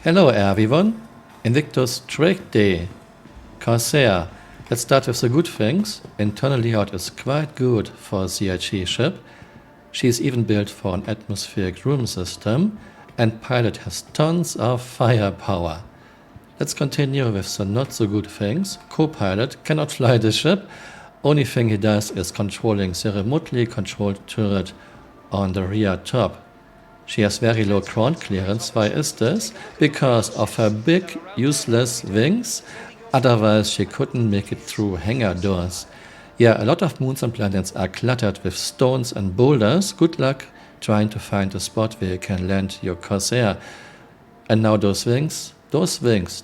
Hello everyone, Invictus Drake Day, Corsair. Let's start with the good things. Internal layout is quite good for a CIG ship. She is even built for an atmospheric room system, and pilot has tons of firepower. Let's continue with the not so good things. Co-pilot cannot fly the ship. Only thing he does is controlling the remotely controlled turret on the rear top. She has very low ground clearance. Why is this? Because of her big, useless wings. Otherwise, she couldn't make it through hangar doors. Yeah, a lot of moons and planets are cluttered with stones and boulders. Good luck trying to find a spot where you can land your Corsair. And now those wings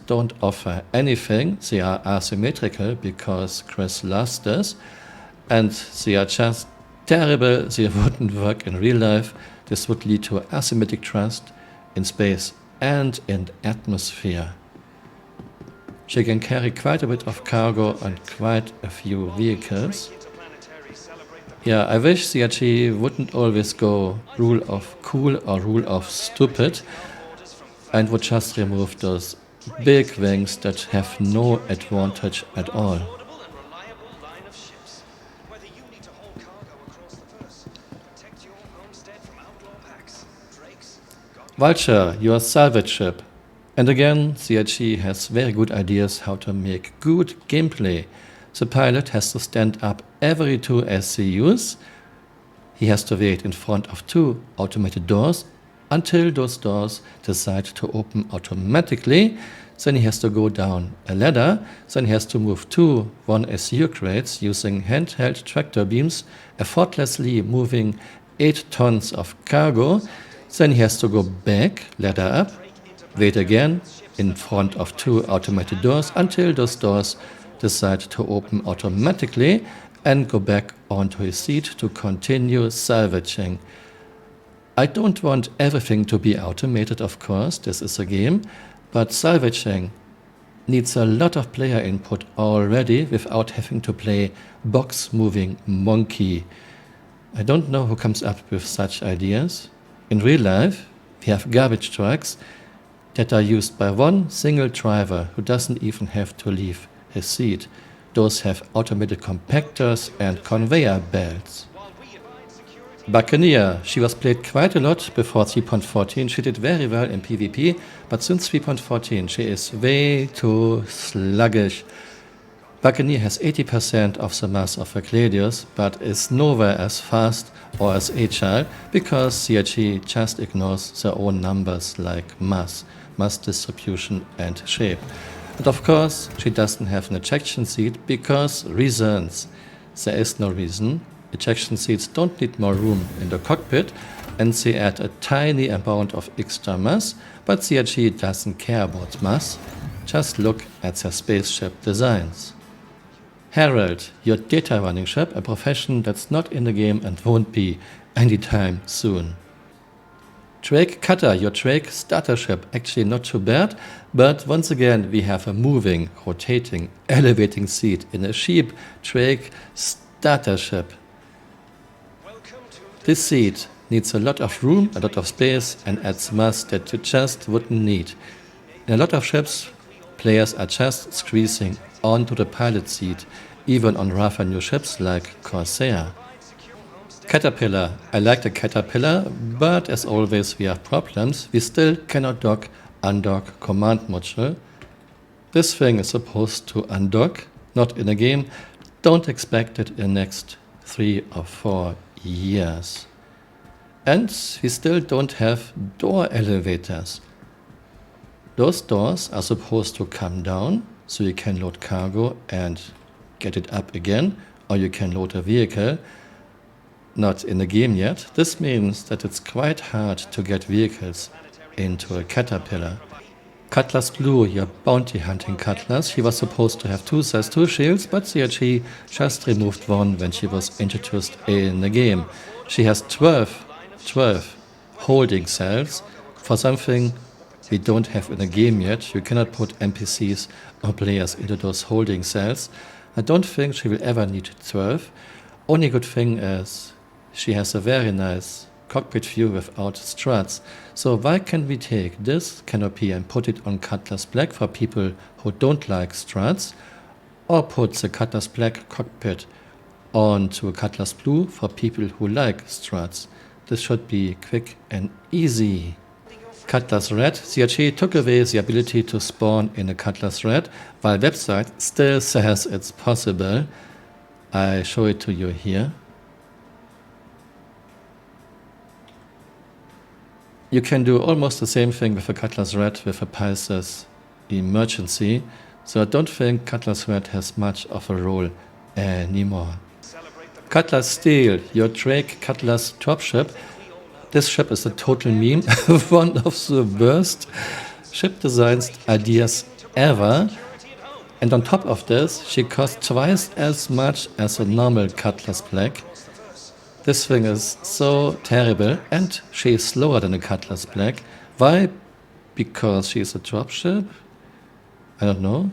don't offer anything. They are asymmetrical because Chris lost this. And they are just terrible. They wouldn't work in real life. This would lead to asymmetric thrust in space and in atmosphere. She can carry quite a bit of cargo and quite a few vehicles. Yeah, I wish CIG wouldn't always go rule of cool or rule of stupid and would just remove those big wings that have no advantage at all. Vulture, your salvage ship. And again, CIG has very good ideas how to make good gameplay. The pilot has to stand up every 2 SCUs. He has to wait in front of 2 automated doors until those doors decide to open automatically. Then he has to go down a ladder. Then he has to move 2 1SU crates using handheld tractor beams, effortlessly moving 8 tons of cargo. Then he has to go back, ladder up, wait again in front of 2 automated doors until those doors decide to open automatically, and go back onto his seat to continue salvaging. I don't want everything to be automated, of course, this is a game, but salvaging needs a lot of player input already without having to play box moving monkey. I don't know who comes up with such ideas. In real life, we have garbage trucks that are used by one single driver who doesn't even have to leave his seat. Those have automated compactors and conveyor belts. Buccaneer, she was played quite a lot before 3.14. She did very well in PvP, but since 3.14 she is way too sluggish. Buccaneer has 80% of the mass of a Gladius, but is nowhere as fast or as agile because CIG just ignores their own numbers like mass distribution and shape. And of course, she doesn't have an ejection seat because reasons. There is no reason. Ejection seats don't need more room in the cockpit, and they add a tiny amount of extra mass, but CIG doesn't care about mass. Just look at their spaceship designs. Herald, your data running ship, a profession that's not in the game and won't be anytime soon. Drake Cutter, your Drake starter ship, actually not too bad, but once again we have a moving, rotating, elevating seat in a cheap Drake starter ship. This seat needs a lot of room, a lot of space, and adds mass that you just wouldn't need. In a lot of ships, players are just squeezing onto the pilot seat, even on rougher new ships like Corsair. Caterpillar, I like the Caterpillar, but as always we have problems. We still cannot undock command module. This thing is supposed to undock, not in a game. Don't expect it in the next 3 or 4 years. And we still don't have door elevators. Those doors are supposed to come down, so you can load cargo and get it up again, or you can load a vehicle. Not in the game yet. This means that it's quite hard to get vehicles into a Caterpillar. Cutlass Blue, your bounty hunting Cutlass. She was supposed to have 2 size 2 shields, but CIG just removed 1 when she was introduced in the game. She has 12 holding cells for something we don't have in the game yet. You cannot put NPCs or players into those holding cells. I don't think she will ever need 12. Only good thing is she has a very nice cockpit view without struts. So why can't we take this canopy and put it on Cutlass Black for people who don't like struts, or put the Cutlass Black cockpit onto a Cutlass Blue for people who like struts? This should be quick and easy. Cutlass Red, CRG took away the ability to spawn in a Cutlass Red, while website still says it's possible. I show it to you here. You can do almost the same thing with a Cutlass Red with a Pulse's emergency, so I don't think Cutlass Red has much of a role anymore. Cutlass Steel, your Drake Cutlass dropship. This ship is a total meme, one of the worst ship designs ideas ever. And on top of this, she costs twice as much as a normal Cutlass Black. This thing is so terrible, and she is slower than a Cutlass Black. Why? Because she is a dropship? I don't know.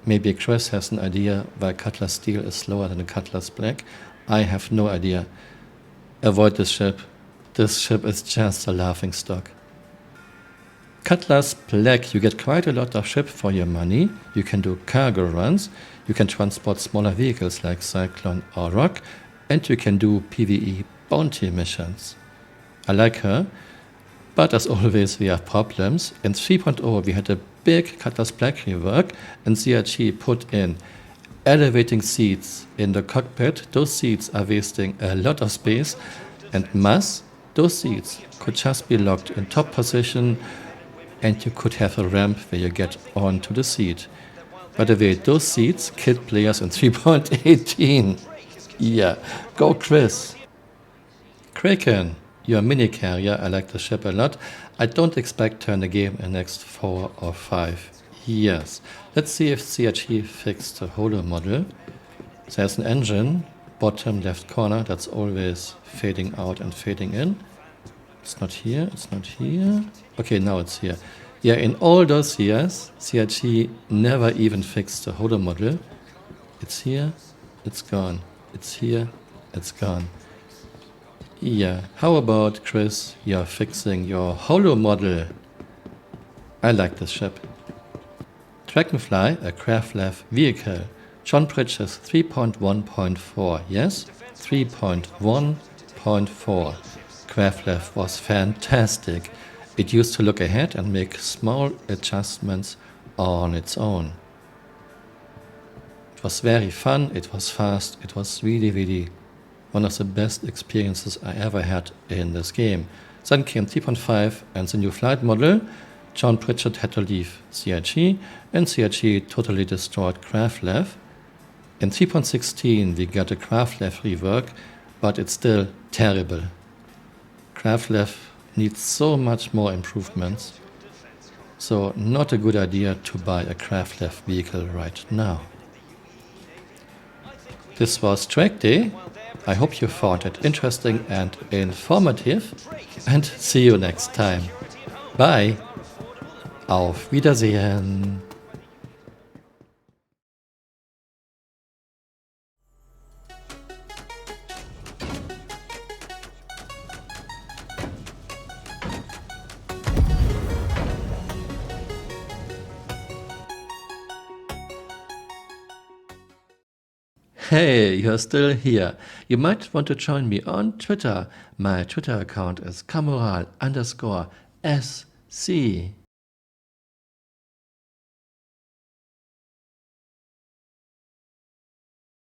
Maybe Chris has an idea why Cutlass Steel is slower than a Cutlass Black. I have no idea. Avoid this ship. This ship is just a laughingstock. Cutlass Black, you get quite a lot of ship for your money. You can do cargo runs, you can transport smaller vehicles like Cyclone or Rock, and you can do PvE bounty missions. I like her, but as always we have problems. In 3.0 we had a big Cutlass Black rework, and CRG put in elevating seats in the cockpit. Those seats are wasting a lot of space, and mass. Those seats could just be locked in top position, and you could have a ramp where you get onto the seat. By the way, those seats killed players in 3.18. Yeah, go Chris. Kraken, your mini carrier, I like the ship a lot. I don't expect her in the game in the next 4 or 5 years. Let's see if CRG fixed the holo model. There's an engine. Bottom left corner, that's always fading out and fading in. It's not here, it's not here. Okay, now it's here. Yeah, in all those years, CRG never even fixed the holo model. It's here, it's gone. It's here, it's gone. Yeah, how about Chris, you're fixing your holo model? I like this ship. Dragonfly, a Craft-Lab vehicle. John Bridges 3.1.4, yes? 3.1.4. Craft-Lab was fantastic. It used to look ahead and make small adjustments on its own. It was very fun, it was fast, it was really one of the best experiences I ever had in this game. Then came 3.5 and the new flight model. John Pritchard had to leave CRG, and CRG totally destroyed Craft-Lab. In 3.16 we got a Craft-Lab rework, but it's still terrible. Craft-Lab needs so much more improvements, so not a good idea to buy a Craft-Lab vehicle right now. This was Track Day. I hope you found it interesting and informative, and see you next time. Bye. Auf Wiedersehen. Hey, you're still here. You might want to join me on Twitter. My Twitter account is Camural_SC.